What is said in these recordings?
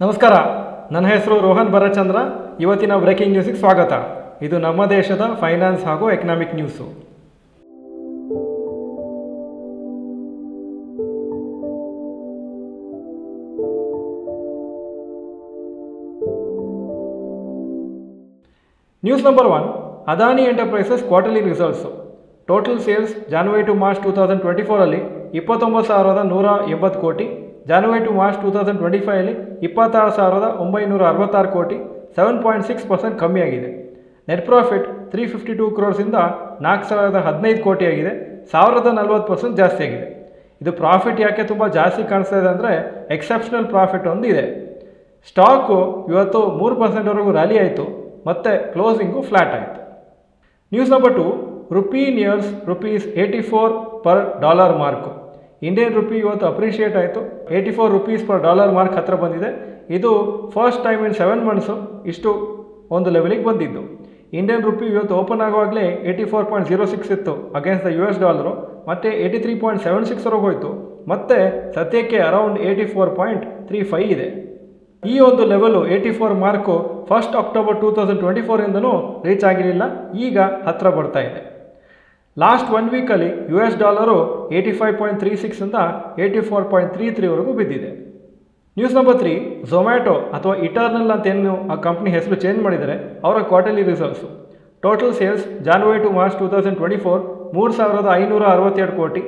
ನಮಸ್ಕಾರ, ನನ್ನ ಹೆಸರು ರೋಹನ್ ಭರಚಂದ್ರ. ಇವತ್ತಿನ ಬ್ರೇಕಿಂಗ್ ನ್ಯೂಸಿಗೆ ಸ್ವಾಗತ. ಇದು ನಮ್ಮ ದೇಶದ ಫೈನಾನ್ಸ್ ಹಾಗೂ economic news. News number 1, Adani enterprises quarterly results. Total sales January to March 2024 ಅಲ್ಲಿ 29,180 ಕೋಟಿ, ಜಾನ್ವರಿ ಟು ಮಾರ್ಚ್ 2025 ಅಲ್ಲಿ 26,966 ಕೋಟಿ, 7.6% ಕಮ್ಮಿಯಾಗಿದೆ. ನೆಟ್ ಪ್ರಾಫಿಟ್ 352 ಕ್ರೋರ್ಸಿಂದ 4,015 ಕೋಟಿ ಆಗಿದೆ, 1,040% ಜಾಸ್ತಿ ಆಗಿದೆ. ಇದು ಪ್ರಾಫಿಟ್ ಯಾಕೆ ತುಂಬ ಜಾಸ್ತಿ ಕಾಣಿಸ್ತಾ ಇದೆ ಅಂದರೆ ಎಕ್ಸೆಪ್ಷನಲ್ ಪ್ರಾಫಿಟ್ ಒಂದು ಇದೆ. ಸ್ಟಾಕು ಇವತ್ತು 3%ವರೆಗೂ ರ್ಯಾಲಿ ಆಯಿತು, ಮತ್ತು ಕ್ಲೋಸಿಂಗು ಫ್ಲ್ಯಾಟ್ ಆಯಿತು. News number 2, rupee nears ₹84 per dollar mark. Indian rupee ಇವತ್ತು ಅಪ್ರಿಷಿಯೇಟ್ ಆಯಿತು, ₹84 ಪರ್ ಡಾಲರ್ ಮಾರ್ಕ್ ಹತ್ರ ಬಂದಿದೆ. ಇದು ಫಸ್ಟ್ ಟೈಮ್ ಇನ್ 7 ಮಂತ್ಸು ಇಷ್ಟು ಒಂದು ಲೆವೆಲಿಗೆ ಬಂದಿದ್ದು. ಇಂಡಿಯನ್ ರುಪಿ ಇವತ್ತು ಓಪನ್ ಆಗುವಾಗಲೇ 84.06 ಇತ್ತು ಅಗೇನ್ಸ್ಟ್ ದ US ಡಾಲರು, ಮತ್ತು 83.76ವರೆಗೆ ಹೋಯಿತು, ಮತ್ತು ಸದ್ಯಕ್ಕೆ ಅರೌಂಡ್ 84.35 ಇದೆ. ಈ ಒಂದು ಲೆವೆಲು 84 ಮಾರ್ಕು 1 ಅಕ್ಟೋಬರ್ 2024ಇಂದನೂ ರೀಚ್ ಆಗಿರಲಿಲ್ಲ, ಈಗ ಹತ್ರ ಬರ್ತಾ ಇದೆ. ಲಾಸ್ಟ್ 1 ವೀಕಲ್ಲಿ US ಡಾಲರು 85.36ಇಂದ 84.33ವರೆಗೂ ಬಿದ್ದಿದೆ. ನ್ಯೂಸ್ ನಂಬರ್ 3, ಝೊಮ್ಯಾಟೊ ಅಥವಾ ಇಟರ್ನಲ್ ಅಂತ ಏನು ಆ ಕಂಪ್ನಿ ಹೆಸರು ಚೇಂಜ್ ಮಾಡಿದರೆ ಅವರ quarterly results. Total sales January to March 2024 3,562 ಕೋಟಿ,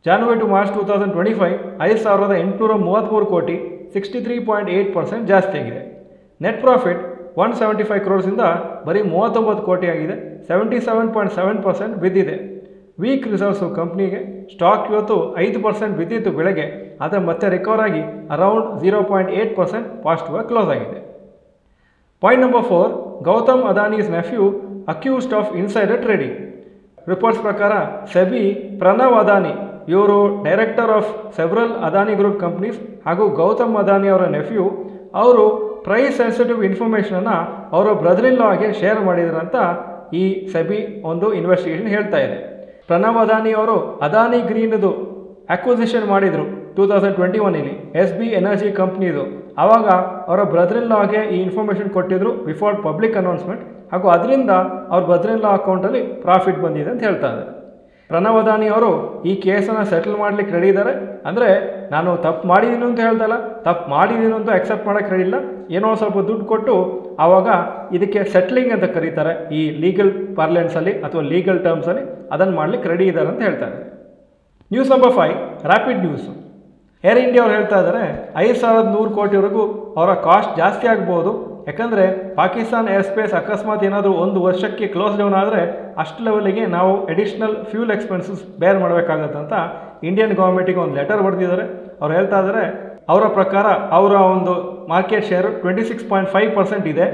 ಜಾನ್ವರಿ ಟು ಮಾರ್ಚ್ 2025 5,833 ಕೋಟಿ, 63.8% ಜಾಸ್ತಿ ಆಗಿದೆ. ನೆಟ್ ಪ್ರಾಫಿಟ್ 175 ಕ್ರೋರ್ಸಿಂದ ಬರೀ 39 ಕೋಟಿ ಆಗಿದೆ, 77.7% ಬಿದ್ದಿದೆ. ವೀಕ್ ರಿಸಲ್ಟ್ಸು ಕಂಪ್ನಿಗೆ. ಸ್ಟಾಕ್ ಇವತ್ತು 5% ಬಿದ್ದಿತ್ತು ಬೆಳಗ್ಗೆ, ಆದರೆ ಮತ್ತೆ ರಿಕವರ್ ಆಗಿ ಅರೌಂಡ್ 0.8% ಪಾಸಿಟಿವ್ ಕ್ಲೋಸ್ ಆಗಿದೆ. Point number 4, Gautam Adani's nephew accused of insider trading. Reports ಪ್ರಕಾರ ಸೆಬಿ ಪ್ರಣವ್ ಅದಾನಿ, ಇವರು director of several Adani group companies, ಹಾಗೂ ಗೌತಮ್ ಅದಾನಿ ಅವರ ನೆಫ್ಯೂ ಅವರು ಪ್ರೈಸ್ ಸೆನ್ಸಿಟಿವ್ ಇನ್ಫಾರ್ಮೇಷನನ್ನು ಅವರ ಬ್ರದರ್ ಇನ್ ಲಾಗೆ ಶೇರ್ ಮಾಡಿದ್ರಂತ ಈ ಸೆಬಿ ಒಂದು ಇನ್ವೆಸ್ಟಿಗೇಷನ್ ಹೇಳ್ತಾ ಇದೆ. ಪ್ರಣವ್ ಅದಾನಿ ಅವರು ಅದಾನಿ ಗ್ರೀನ್ದು ಅಕ್ವಿಸಿಷನ್ ಮಾಡಿದರು 2021 SB ಎನರ್ಜಿ ಕಂಪ್ನಿದು. ಆವಾಗ ಅವರ ಬ್ರದರ್ ಇನ್ ಲಾಗೆ ಈ ಇನ್ಫಾರ್ಮೇಷನ್ ಕೊಟ್ಟಿದ್ರು ಬಿಫೋರ್ ಪಬ್ಲಿಕ್ ಅನೌನ್ಸ್ಮೆಂಟ್, ಹಾಗೂ ಅದರಿಂದ ಅವ್ರ ಬ್ರದರ್ ಇನ್ ಲಾ ಅಕೌಂಟಲ್ಲಿ ಪ್ರಾಫಿಟ್ ಬಂದಿದೆ ಅಂತ ಹೇಳ್ತಾ ಇದ್ದಾರೆ. ಪ್ರಣವ್ ಅದಾನಿ ಅವರು ಈ ಕೇಸನ್ನು ಸೆಟಲ್ ಮಾಡಲಿಕ್ಕೆ ರೆಡಿ ಇದ್ದಾರೆ. ಅಂದರೆ ನಾನು ತಪ್ಪು ಮಾಡಿದ್ದೀನಿ ಅಂತ ಹೇಳ್ದಲ್ಲ, ತಪ್ಪು ಮಾಡಿದ್ದೀನಿ ಅಂತ ಅಕ್ಸೆಪ್ಟ್ ಮಾಡೋಕ್ಕೆ ರೆಡಿ ಇಲ್ಲ, ಏನೋ ಸ್ವಲ್ಪ ದುಡ್ಡು ಕೊಟ್ಟು ಆವಾಗ ಇದಕ್ಕೆ ಸೆಟ್ಲಿಂಗ್ ಅಂತ ಕರೀತಾರೆ ಈ ಲೀಗಲ್ ಪಾರ್ಲೆನ್ಸಲ್ಲಿ ಅಥವಾ ಲೀಗಲ್ ಟರ್ಮ್ಸಲ್ಲಿ, ಅದನ್ನು ಮಾಡಲಿಕ್ಕೆ ರೆಡಿ ಇದ್ದಾರೆ ಅಂತ ಹೇಳ್ತಾರೆ. News number 5, rapid news. Air India ಅವ್ರು ಹೇಳ್ತಾ ಇದ್ದಾರೆ 5,100 ಕೋಟಿವರೆಗೂ ಅವರ ಕಾಸ್ಟ್ ಜಾಸ್ತಿ ಆಗ್ಬೋದು, ಯಾಕಂದರೆ ಪಾಕಿಸ್ತಾನ್ ಏರ್ ಸ್ಪೇಸ್ ಅಕಸ್ಮಾತ್ ಏನಾದರೂ 1 ವರ್ಷಕ್ಕೆ ಕ್ಲೋಸ್ ಡೌನ್ ಆದರೆ ಅಷ್ಟು ಲೆವೆಲಿಗೆ ನಾವು ಅಡಿಷ್ನಲ್ ಫ್ಯೂಲ್ ಎಕ್ಸ್ಪೆನ್ಸಸ್ ಬೇರ್ ಮಾಡಬೇಕಾಗತ್ತೆ ಅಂತ ಇಂಡಿಯನ್ ಗೌರ್ಮೆಂಟಿಗೆ ಒಂದು ಲೆಟರ್ ಬರೆದಿದ್ದಾರೆ. ಅವ್ರು ಹೇಳ್ತಾ ಇದ್ದಾರೆ ಅವರ ಪ್ರಕಾರ ಅವರ ಒಂದು ಮಾರ್ಕೆಟ್ ಶೇರು 26.5% ಇದೆ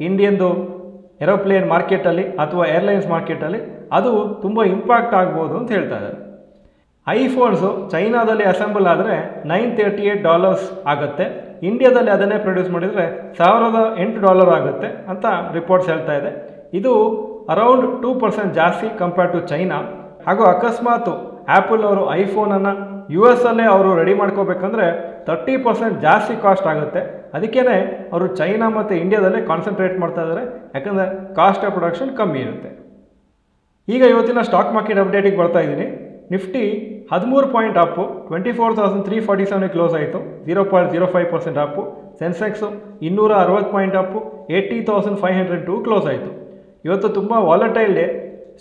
ಇಂಡಿಯನ್ದು ಏರೋಪ್ಲೇನ್ ಮಾರ್ಕೆಟಲ್ಲಿ ಅಥವಾ ಏರ್ಲೈನ್ಸ್ ಮಾರ್ಕೆಟಲ್ಲಿ. ಅದು ತುಂಬ ಇಂಪ್ಯಾಕ್ಟ್ ಆಗ್ಬೋದು ಅಂತ ಹೇಳ್ತಾ ಇದ್ದಾರೆ. ಐಫೋನ್ಸು ಚೈನಾದಲ್ಲಿ ಅಸೆಂಬಲ್ ಆದರೆ $938 ಆಗುತ್ತೆ, ಇಂಡಿಯಾದಲ್ಲಿ ಅದನ್ನೇ ಪ್ರೊಡ್ಯೂಸ್ ಮಾಡಿದರೆ $1,008 ಆಗುತ್ತೆ ಅಂತ ರಿಪೋರ್ಟ್ಸ್ ಹೇಳ್ತಾ ಇದೆ. ಇದು ಅರೌಂಡ್ 2% ಜಾಸ್ತಿ ಕಂಪೇರ್ ಟು ಚೈನಾ. ಹಾಗೂ ಅಕಸ್ಮಾತ್ ಆ್ಯಪಲ್ ಅವರು ಐಫೋನನ್ನು US ಅಲ್ಲೇ ಅವರು ರೆಡಿ ಮಾಡ್ಕೋಬೇಕಂದ್ರೆ 30% ಜಾಸ್ತಿ ಕಾಸ್ಟ್ ಆಗುತ್ತೆ. ಅದಕ್ಕೇ ಅವರು ಚೈನಾ ಮತ್ತು ಇಂಡಿಯಾದಲ್ಲೇ ಕಾನ್ಸಂಟ್ರೇಟ್ ಮಾಡ್ತಾ ಇದ್ದಾರೆ, ಯಾಕಂದರೆ ಕಾಸ್ಟ್ ಆಫ್ ಪ್ರೊಡಕ್ಷನ್ ಕಮ್ಮಿ ಇರುತ್ತೆ. ಈಗ ಇವತ್ತಿನ ಸ್ಟಾಕ್ ಮಾರ್ಕೆಟ್ ಅಪ್ಡೇಟಿಗೆ ಬರ್ತಾ ಇದ್ದೀನಿ. ನಿಫ್ಟಿ 13 ಪಾಯಿಂಟ್ ಅಪ್ಪು 24,347 ಕ್ಲೋಸ್ ಆಯಿತು, 0.05% ಅಪ್ಪು. ಸೆನ್ಸೆಕ್ಸು 260 ಪಾಯಿಂಟ್ ಅಪ್ಪು 80,502 ಕ್ಲೋಸ್ ಆಯಿತು. ಇವತ್ತು ತುಂಬ ವಾಲಟೈಲ್ ಡೇ.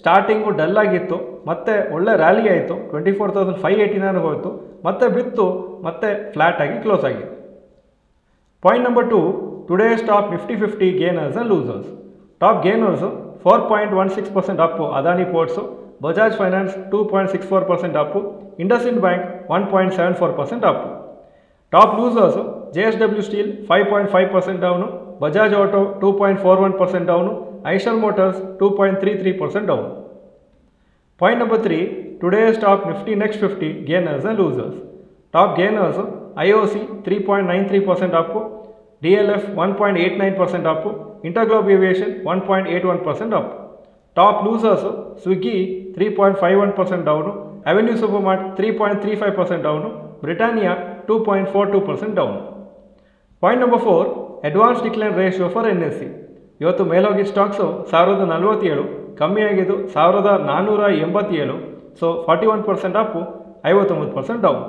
ಸ್ಟಾರ್ಟಿಂಗು ಡಲ್ ಆಗಿತ್ತು, ಮತ್ತೆ ಒಳ್ಳೆ ರ್ಯಾಲಿ ಆಯಿತು, 24,589 ಹೋಯಿತು, ಮತ್ತೆ ಬಿತ್ತು, ಮತ್ತೆ ಫ್ಲ್ಯಾಟ್ ಆಗಿ ಕ್ಲೋಸ್ ಆಗಿದೆ. Point number 2, today top Nifty 50 gainers and losers. Top gainers 4.16% Appu Adani ports, Bajaj finance 2.64% Appu, IndusInd bank 1.74% Appu. Top losers JSW steel 5.5% down, Bajaj auto 2.41% down, Eicher motors 2.33% down. Point number 3, today top Nifty next 50 gainers and losers. Top gainers IOC 3.93% Appu, DLF 1.89% Appu, InterGlobe aviation 1.81% Appu. Top losers Swiggy 3.51% down, avenue super mart 3.35% down, Britannia 2.42% down. Point number 4, advance decline ratio for NSE. ಇವತ್ತು ಮೇಲೋಗಿದ್ದ stocks 1047, ಕಮ್ಮಿ ಆಗಿದ್ದು 1487, so 41% up, 59% down.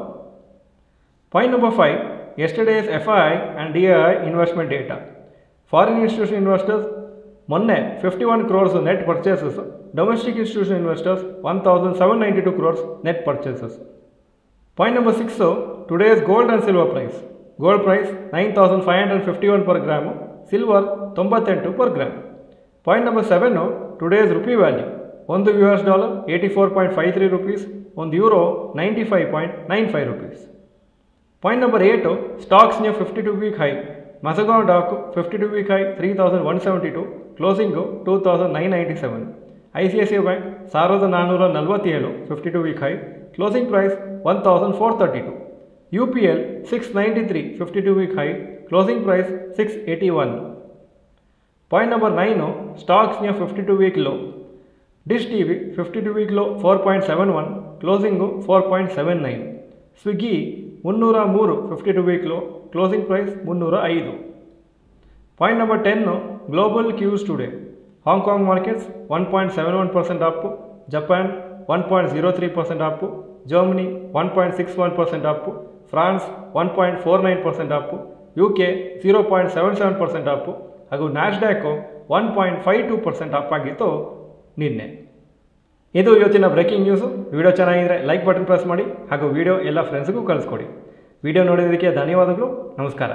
Point number 5, yesterday's FII and DII investment data. Foreign institution investors ಮೊನ್ನೆ 51 crores net purchases, domestic institution investors 1792 crores net purchases. Point number 6, today's gold and silver price. Gold price 9551 per gram, silver 98 per gram. Point number 7, today's rupee value. $1 84.53 rupees, €1 95.95 rupees. Point number 8, stocks near 52-week high. Mazagon Dock 52-week high 3172, closing 2997. ICICI Bank 1447, 52-week high, closing price 1432. UPL 693, 52-week high, closing price 681. Point number 9, stocks near 52-week low. Dish TV 52-week low 4.71, closing 4.79. Swiggy 303, 52-week low, closing price 305. Point number 10, global cues today. Hong Kong markets 1.71% up, Japan 1.03% up, Germany 1.61% up, France 1.49% up, UK 0.77% up, ಹಾಗೂ Nasdaq 1.52% up ಆಗಿತ್ತು ನಿನ್ನೆ. ಇದು ಇವತ್ತಿನ breaking news. Video ಚೆನ್ನಾಗಿದ್ದರೆ like button press ಮಾಡಿ ಹಾಗೂ video ಎಲ್ಲ ಫ್ರೆಂಡ್ಸ್ಗೂ ಕಳಿಸ್ಕೊಡಿ. ವಿಡಿಯೋ ನೋಡಿದ್ದಕ್ಕೆ ಧನ್ಯವಾದಗಳು. ನಮಸ್ಕಾರ.